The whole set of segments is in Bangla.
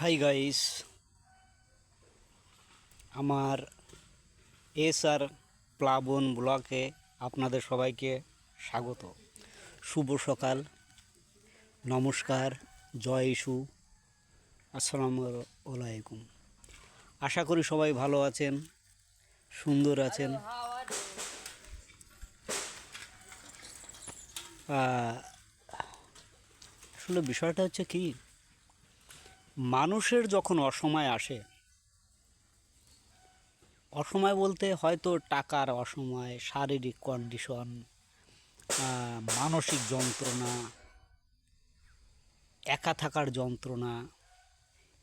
হাই গাইস, আমার এসআর প্লাবন ব্লকে আপনাদের সবাইকে স্বাগত। শুভ সকাল, নমস্কার, জয় ইশু, আসসালামু আলাইকুম। আশা করি সবাই ভালো আছেন, সুন্দর আছেন। আসলে বিষয়টা হচ্ছে কি, মানুষের যখন অসময় আসে, অসময় বলতে হয়তো টাকার অসময়, শারীরিক কন্ডিশন, মানসিক যন্ত্রণা, একা থাকার যন্ত্রণা,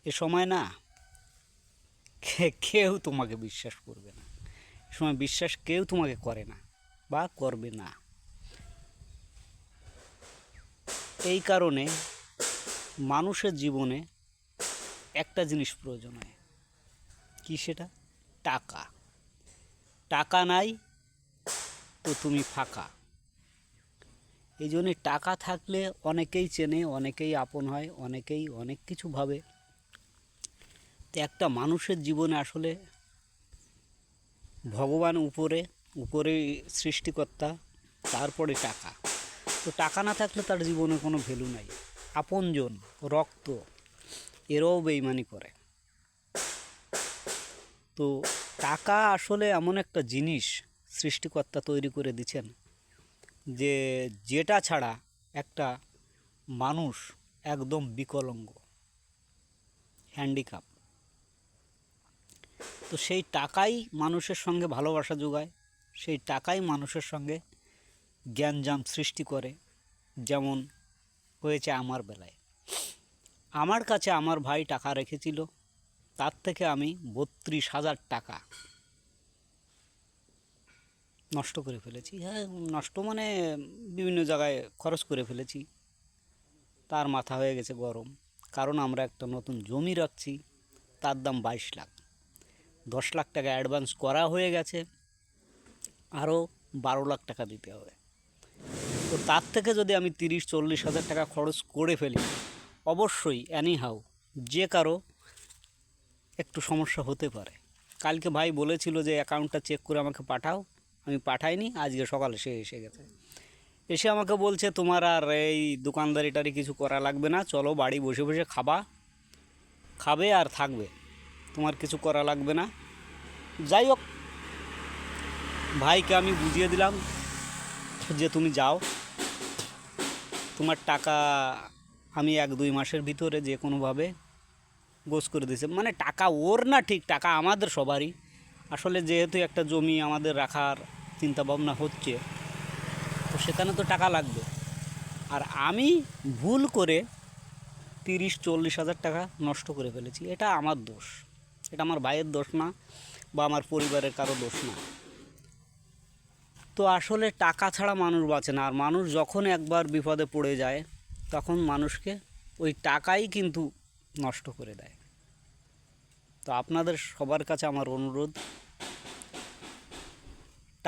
এ সময় না কেউ তোমাকে বিশ্বাস করবে না। এ সময় বিশ্বাস কেউ তোমাকে করে না বা করবে না। এই কারণে মানুষের জীবনে একটা জিনিস প্রয়োজন হয়, কি সেটা? টাকা। টাকা নাই তো তুমি ফাঁকা। এই জন্যে টাকা থাকলে অনেকেই চেনে, অনেকেই আপন হয়, অনেকেই অনেক কিছু ভাবে। তো একটা মানুষের জীবনে আসলে ভগবান উপরে, উপরে সৃষ্টিকর্তা, তারপরে টাকা। তো টাকা না থাকলে তার জীবনে কোনো ভ্যালু নাই। আপনজন, রক্ত, এরাও বেইমানি করে। তো টাকা আসলে এমন একটা জিনিস সৃষ্টিকর্তা তৈরি করে দিচ্ছেন যে যেটা ছাড়া একটা মানুষ একদম বিকলাঙ্গ, হ্যান্ডিক্যাপ। তো সেই টাকাই মানুষের সঙ্গে ভালোবাসা যোগায়, সেই টাকাই মানুষের সঙ্গে জ্ঞানজাম সৃষ্টি করে। যেমন হয়েছে আমার বেলায়, আমার কাছে আমার ভাই টাকা রেখেছিল, তার থেকে আমি 32,000 টাকা নষ্ট করে ফেলেছি। হ্যাঁ, নষ্ট মানে বিভিন্ন জায়গায় খরচ করে ফেলেছি। তার মাথা হয়ে গেছে গরম, কারণ আমরা একটা নতুন জমি রাখছি, তার দাম 22 লাখ। 10 লাখ টাকা অ্যাডভান্স করা হয়ে গেছে, আরও 12 লাখ টাকা দিতে হবে। তো তার থেকে যদি আমি 30-40 হাজার টাকা খরচ করে ফেলি, অবশ্যই হাউ যে কারো একটু সমস্যা হতে পারে। কালকে ভাই বলেছিল যে অ্যাকাউন্টটা চেক করে আমাকে পাঠাও, আমি পাঠাইনি। আজকে সকালে সে এসে গেছে, এসে আমাকে বলছে তোমার আর এই দোকানদারিটারি কিছু করা লাগবে না, চলো বাড়ি বসে বসে খাবে আর থাকবে, তোমার কিছু করা লাগবে না। যাই হোক, ভাইকে আমি বুঝিয়ে দিলাম যে তুমি যাও, তোমার টাকা আমি 1-2 মাসের ভিতরে যে কোনোভাবে গোছ করে দিয়েছে। মানে টাকা ওর না, ঠিক টাকা আমাদের সবারই। আসলে যেহেতু একটা জমি আমাদের রাখার চিন্তাভাবনা হচ্ছে, তো সেখানে তো টাকা লাগবে। আর আমি ভুল করে 30-40 হাজার টাকা নষ্ট করে ফেলেছি, এটা আমার দোষ। এটা আমার ভাইয়ের দোষ না, বা আমার পরিবারের কারো দোষ না। তো আসলে টাকা ছাড়া মানুষ বাঁচে না। আর মানুষ যখন একবার বিপদে পড়ে যায়, তখন মানুষকে ওই টাকাই কিন্তু নষ্ট করে দেয়। তো আপনাদের সবার কাছে আমার অনুরোধ,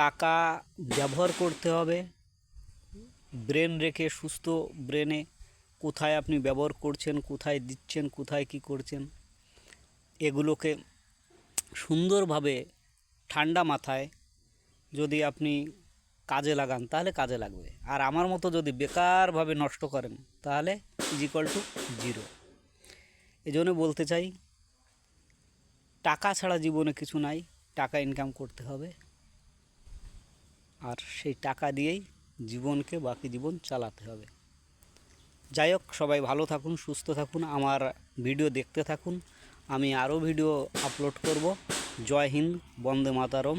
টাকা ব্যবহার করতে হবে ব্রেন রেখে, সুস্থ ব্রেনে। কোথায় আপনি ব্যবহার করছেন, কোথায় দিচ্ছেন, কোথায় কি করছেন, এগুলোকে সুন্দরভাবে ঠান্ডা মাথায় যদি আপনি কাজে লাগান, তাহলে কাজে লাগবে। আর আমার মতো যদি বেকারভাবে নষ্ট করেন, তাহলে = 0। এই জন্য বলতে চাই, টাকা ছাড়া জীবনে কিছু নাই। টাকা ইনকাম করতে হবে, আর সেই টাকা দিয়েই জীবনকে, বাকি জীবন চালাতে হবে। যাই হোক, সবাই ভালো থাকুন, সুস্থ থাকুন, আমার ভিডিও দেখতে থাকুন। আমি আরও ভিডিও আপলোড করব। জয় হিন্দ, বন্দে মাতরম।